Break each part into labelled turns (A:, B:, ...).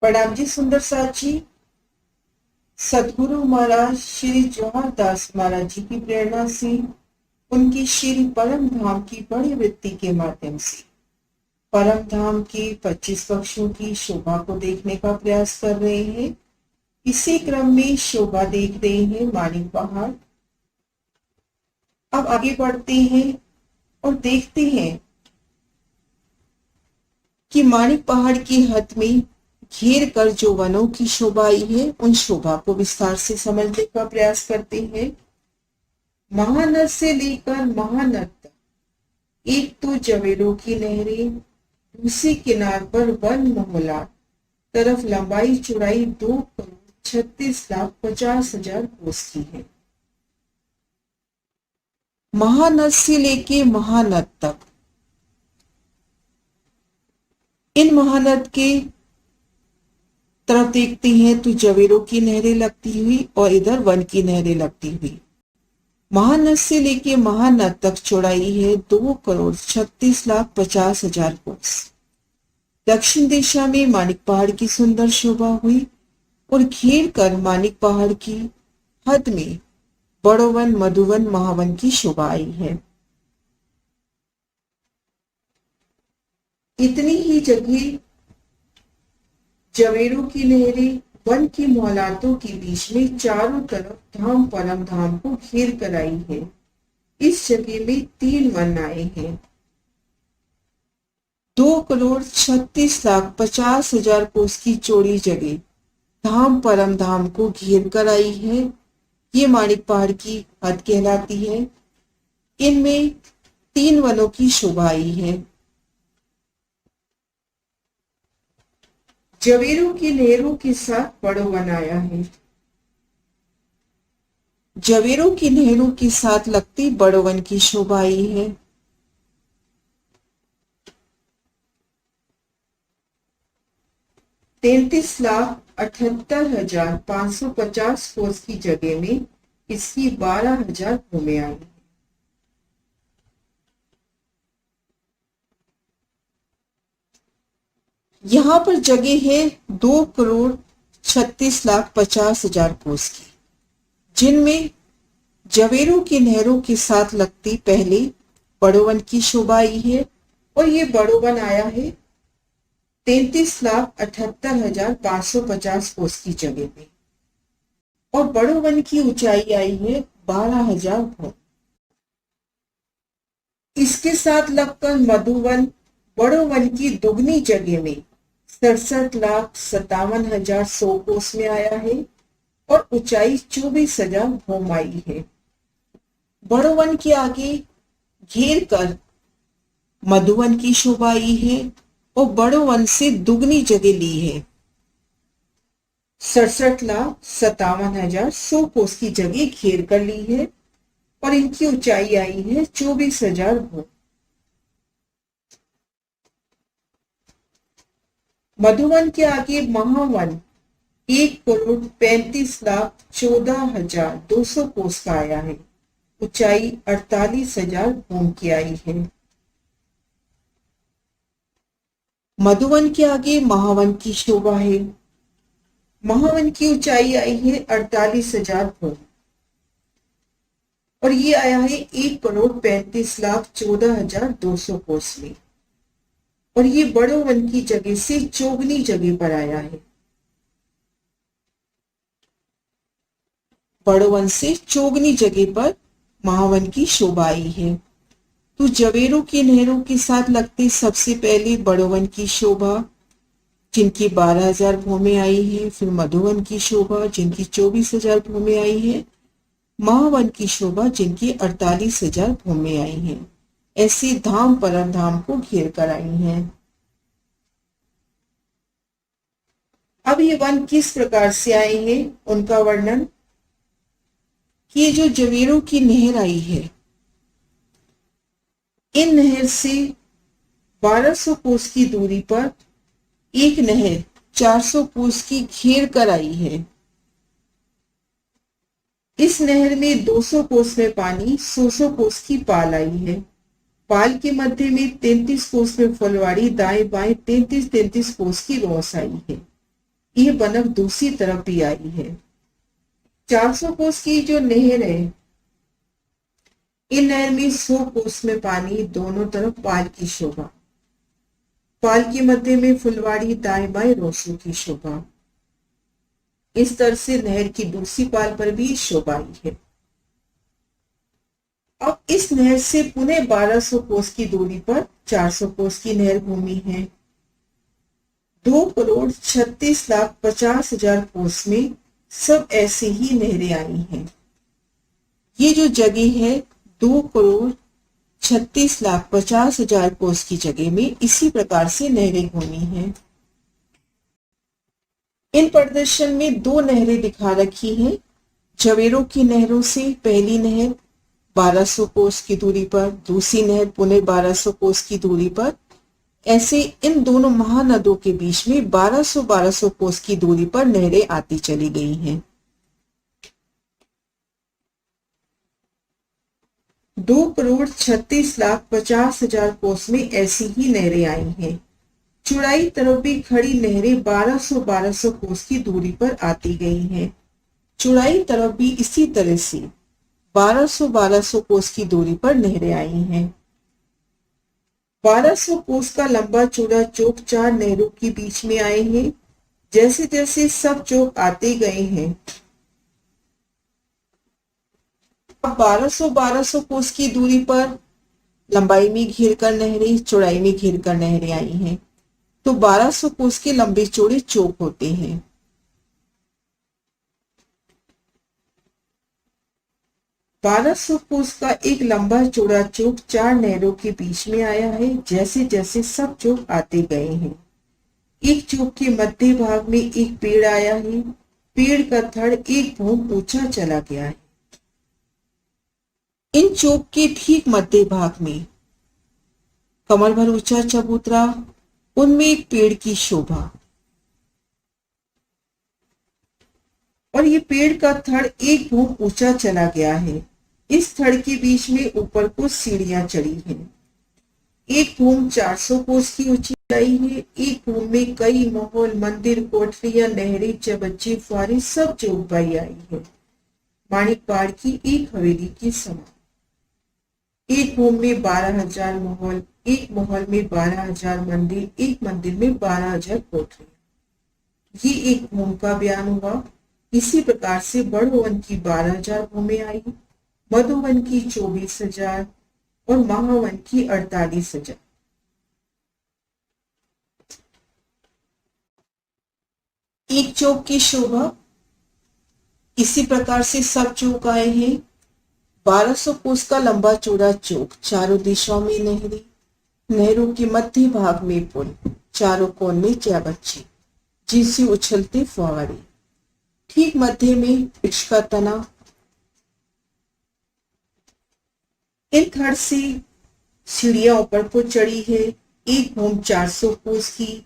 A: प्रणाम जी सुंदर साथ जी। सदगुरु महाराज श्री जवाहर दास महाराज जी की प्रेरणा से उनकी श्री परम धाम की बड़ी वृत्ति के माध्यम से परम धाम के 25 पक्षों की शोभा को देखने का प्रयास कर रहे हैं। इसी क्रम में शोभा देख रहे हैं मानिक पहाड़। अब आगे बढ़ते हैं और देखते हैं कि मानिक पहाड़ की हद में घेर कर जो वनों की शोभा आई है उन शोभा को विस्तार से समझने का प्रयास करते हैं। महानद से लेकर महानद तक एक तो जवेलों की नहरें, दूसरी किनार पर वन मोहल्ला, तरफ लंबाई चौड़ाई 2,36,50,000 कोस की है। महानद से लेके महानद तक इन महानद के तरफ देखते हैं तो जवेरों की नहरें लगती हुई और इधर वन की नहरें लगती हुई। महानद से लेके महानद तक चौड़ाई है 2,36,50,000 कोस। दक्षिण दिशा में मानिक पहाड़ की सुंदर शोभा हुई और घेर कर मानिक पहाड़ की हद में बड़ोवन, मधुवन, महावन की शोभा आई है। इतनी ही जगह जवेरों की नहरें वन की मोहलातों के बीच में चारों तरफ धाम परम धाम को घेर कर आई है। इस जगह में 3 वन आए हैं। 2,36,50,000 कोस की चौड़ी जगह धाम परम धाम को घेर कर आई है। ये मानिक पहाड़ की हद कहलाती है। इनमें 3 वनों की शोभा आई है। जवेरों की नहरों के साथ बड़ो वन आया है। जवेरों की नहरों के साथ लगती बड़ो वन की शोभा आई है। ₹33,78,550 कोस की जगह में इसकी 12,000 भूमि आई। यहाँ पर जगह है 2,36,50,000 कोस की, जिनमें जवेरों की नहरों के साथ लगती पहले बड़ोवन की शोभा आई है और ये बड़ोवन आया है 33,78,550 कोस की जगह में और बड़ोवन की ऊंचाई आई है 12,000 भूमि। इसके साथ लगकर मधुवन बड़ोवन की दुगनी जगह में 67,57,100 कोस में आया है और ऊंचाई 24,000 भूम आई है। बड़ोवन के आगे घेर कर मधुवन की शोभा आई है और बड़ोवन से दुगनी जगह ली है। 67,57,100 कोस की जगह घेर कर ली है और इनकी ऊंचाई आई है 24,000 भूम। मधुवन के आगे महावन 1,35,14,200 कोस का आया है। ऊंचाई 48,000 भूम की आई है। मधुवन के आगे महावन की शोभा है। महावन की ऊंचाई आई है 48,000 भूम और ये आया है 1,35,14,200 कोस में और ये बड़ोवन की जगह से चौगनी जगह पर आया है। बड़ोवन से चौगनी जगह पर महावन की शोभा आई है। तो जवेरों की नहरों के साथ लगते सबसे पहले बड़ोवन की शोभा जिनकी 12,000 भूमि आई है, फिर मधुवन की शोभा जिनकी 24,000 भूमि आई है, महावन की शोभा जिनकी 48,000 भूमि आई है। ऐसे धाम परम धाम को घेर कर आई हैं। अब ये वन किस प्रकार से आए हैं उनका वर्णन कि ये जो जवेरों की नहर आई है, इन नहर से 1200 कोस की दूरी पर एक नहर 400 कोस की घेर कर आई है। इस नहर में 200 कोस में पानी, 100 कोस की पाल आई है। पाल के मध्य में 33 कोस में फुलवाड़ी, दाएं बाएं 33-33 कोस की रोस आई है। ये बनक दूसरी तरफ भी आई है। 400 कोस की जो नहर है, इन नहर में 100 कोस में पानी, दोनों तरफ पाल की शोभा। पाल के मध्य में फुलवाड़ी, दाएं बाएं रोसों की शोभा। इस तरह से नहर की दूसरी पाल पर भी शोभा आई है। अब इस नहर से पुणे 1200 कोस की दूरी पर 400 कोस की नहर घूमी है। 2,36,50,000 कोस में सब ऐसे ही नहरें आई हैं। ये जो जगह है 2,36,50,000 कोस की जगह में इसी प्रकार से नहरें घूमी हैं। इन प्रदर्शन में दो नहरें दिखा रखी हैं। जवेरों की नहरों से पहली नहर 1200 कोस की दूरी पर, दूसरी नहर पुणे 1200 कोस की दूरी पर। ऐसे इन दोनों महानदों के बीच में 1200 कोस की दूरी पर नहरें आती चली गई हैं। 2,36,50,000 कोस में ऐसी ही नहरें आई हैं। चौड़ाई तरफ भी खड़ी नहरें 1200 कोस की दूरी पर आती गई हैं। चौड़ाई तरफ भी इसी तरह से 1200 कोस की दूरी पर नहरें आई हैं। 1200 कोस का लंबा चौड़ा चौक 4 नहरों के बीच में आए हैं। जैसे जैसे सब चौक आते गए हैं, अब 1200 कोस की दूरी पर लंबाई में घेर कर नहरें, चौड़ाई में घेर कर नहरें आई हैं। तो 1200 कोस के लंबे चौड़े चौक होते हैं। 1200 कोस का एक लंबा चौड़ा चौक 4 नहरों के बीच में आया है। जैसे जैसे सब चौक आते गए हैं, एक चौक के मध्य भाग में एक पेड़ आया है। पेड़ का थड़ एक भूम ऊंचा चला गया है। इन चौक के ठीक मध्य भाग में कमर भर ऊंचा चबूतरा, उनमें एक पेड़ की शोभा, और ये पेड़ का थड़ एक भूम ऊंचा चला गया है। इस थड़ के बीच में ऊपर को सीढ़ियां चढ़ी हैं। एक भूम 400 कोस की ऊंचाई है। एक भूम में कई महल, मंदिर, कोठरियां, नहरें, चबच्चे, फुआरे सब चौपाई आई है। माणिक पहाड़ की एक हवेली की समान। एक भूम में 12,000 महल, एक महल में 12,000 मंदिर, एक मंदिर में 12,000 कोठरियां। ये एक भूम का बयान हुआ। इसी प्रकार से बड़वन की 12,000 भूमें आई, मधुवन की 24,000 और महावन की 48,000। एक चौक की शोभा, इसी प्रकार से सब चौक आए हैं। 1200 कोस का लंबा चौड़ा चौक, चारों दिशाओं में नहरें, नहरों के मध्य भाग में पुल, चारों कोन में चबच्चे जिनसे उछलते फुआरे, ठीक मध्य में वृक्ष का तना। इन थड़ से सीढ़ियां ऊपर को चढ़ी है। एक भूम 400 कोस की।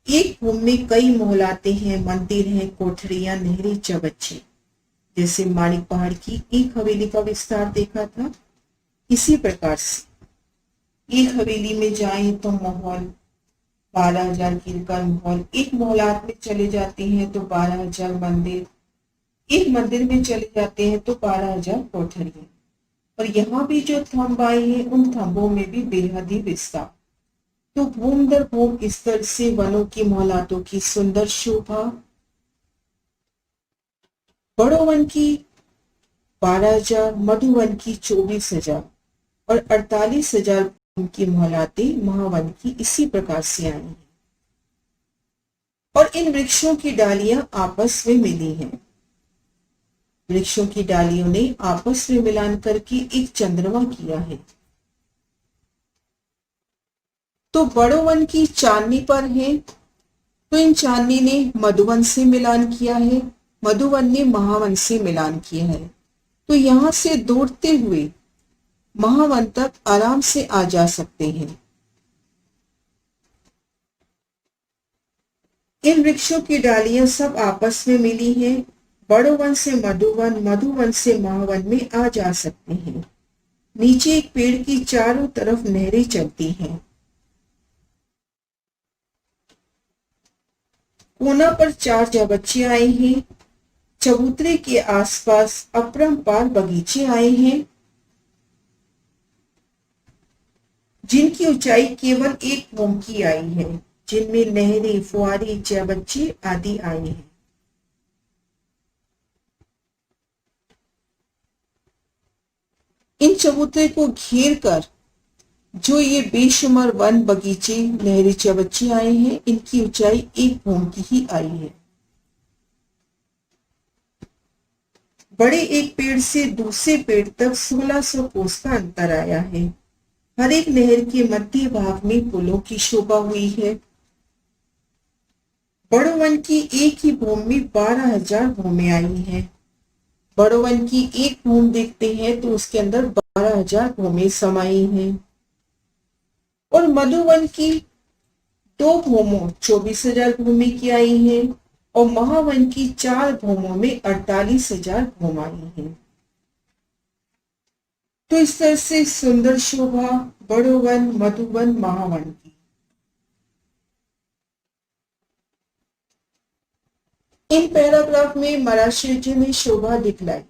A: एक भूम में कई महल आते हैं, मंदिर हैं, कोठरियां, नहरें, चबच्चे। जैसे माणिक पहाड़ की एक हवेली का विस्तार देखा था, इसी प्रकार से एक हवेली में जाएं तो महल 12,000 गिरकर महल, एक महलात में चले जाते हैं तो 12,000 मंदिर, एक मंदिर में चले जाते हैं तो 12,000 कोठरियां। और यहाँ भी जो थंब आए हैं, उन थंबों में भी बेहद ही विस्तार। तो भूम दर भूम इस तरह से वनों की मोहलातों की सुंदर शोभा। बड़ो वन की 12,000, मधुवन की 24,000 और 48,000 की मोहलातें महावन की इसी प्रकार से आई हैं। और इन वृक्षों की डालियां आपस में मिली हैं। वृक्षों की डालियों ने आपस में मिलान करके एक चंद्रमा किया है। तो बड़ो वन की चांदनी पर है, तो इन चांदनी ने मधुवन से मिलान किया है, मधुवन ने महावन से मिलान किया है। तो यहां से दौड़ते हुए महावन तक आराम से आ जा सकते हैं। इन वृक्षों की डालियां सब आपस में मिली हैं। बड़ो वन से मधुवन, मधुवन से महावन में आ जा सकते हैं। नीचे एक पेड़ की चारों तरफ नहरें चलती हैं। कोना पर 4 जबच्चे आए हैं। चबूतरे के आसपास अपरंपार बगीचे आए हैं, जिनकी ऊंचाई केवल 1 भूम की आई है, जिनमें नहरें, फुआरे, चबच्चे आदि आए हैं। इन चबूतरे को घेर कर जो ये बेशुमार वन, बगीचे, नहरी, चबच्चे आए हैं, इनकी ऊंचाई 1 भूम की ही आई है। बड़े एक पेड़ से दूसरे पेड़ तक 1600 कोस का अंतर आया है। हर एक नहर के मध्य भाग में पुलों की शोभा हुई है। बड़ो वन की एक ही भूम में 12,000 भूमें आई हैं। बड़ो वन की एक भूम देखते हैं तो उसके अंदर 12,000 भूमें समाई हैं। और मधुवन की 2 भूमों 24,000 भूमि की आई हैं और महावन की 4 भूमों में 48,000 भूम आई हैं। तो इस तरह से सुंदर शोभा बड़ो वन, मधुवन, महावन की। इन पैराग्राफ में महाराष्ट्र जी ने शोभा दिखलाई।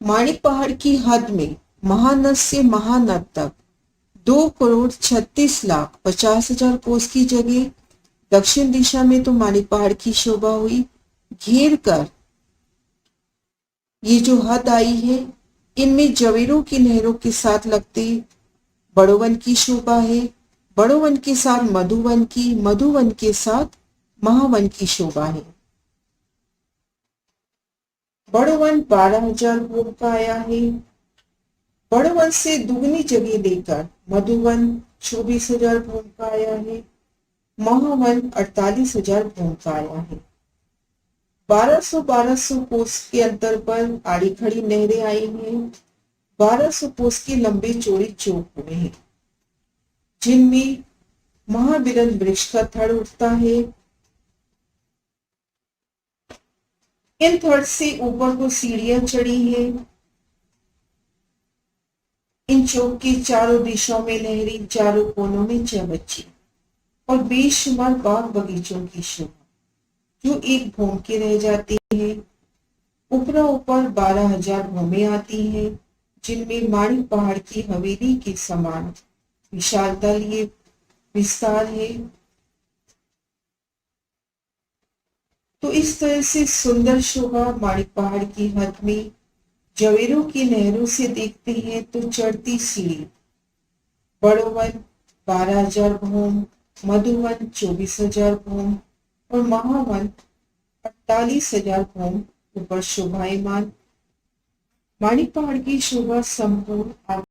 A: माणिक पहाड़ की हद में महानद से महानद तक 2,36,50,000 कोस की जगह। दक्षिण दिशा में तो माणिक पहाड़ की शोभा हुई। घेर कर ये जो हद आई है, इनमें जवेरों की नहरों के साथ लगते बड़ोवन की शोभा है। बड़ोवन के साथ मधुवन की, मधुवन के साथ महावन की शोभा है। बड़ोवन 12,000 भूम का आया है। बड़ोवन से दुगनी जगह लेकर मधुवन 24,000 भूम का आया है। महावन 48,000 भूम का आया है। 1200 कोस के अंतर पर आड़ी खड़ी नहरें आई हैं। 1200 कोस के लंबे चौड़े चौक हुए हैं, जिनमें महाबिरन वृक्ष का थड़ उठता है। इन थड़ से ऊपर को सीढ़ियां चढ़ी हैं। इन चौक के चारों दिशाओं में नहरें, चारों कोनों में चबच्चे और बेशुमार बाग बगीचों की शोभा जो एक भूम के रह जाते हैं। ऊपरा ऊपर 12,000 भूमें आती हैं, जिनमें माणिक पहाड़ की हवेली के समान विशालता लिए विस्तार है। तो इस तरह से सुंदर शोभा माणिक पहाड़ की हद में जवेरों की नहरों से देखते हैं तो चढ़ती सीढ़ी बड़ोवन 12,000 भूम, मधुवन 24,000 भूम और महावन 48,000 भूम ऊपर शोभायमान। माणिक पहाड़ की शोभा संपूर्ण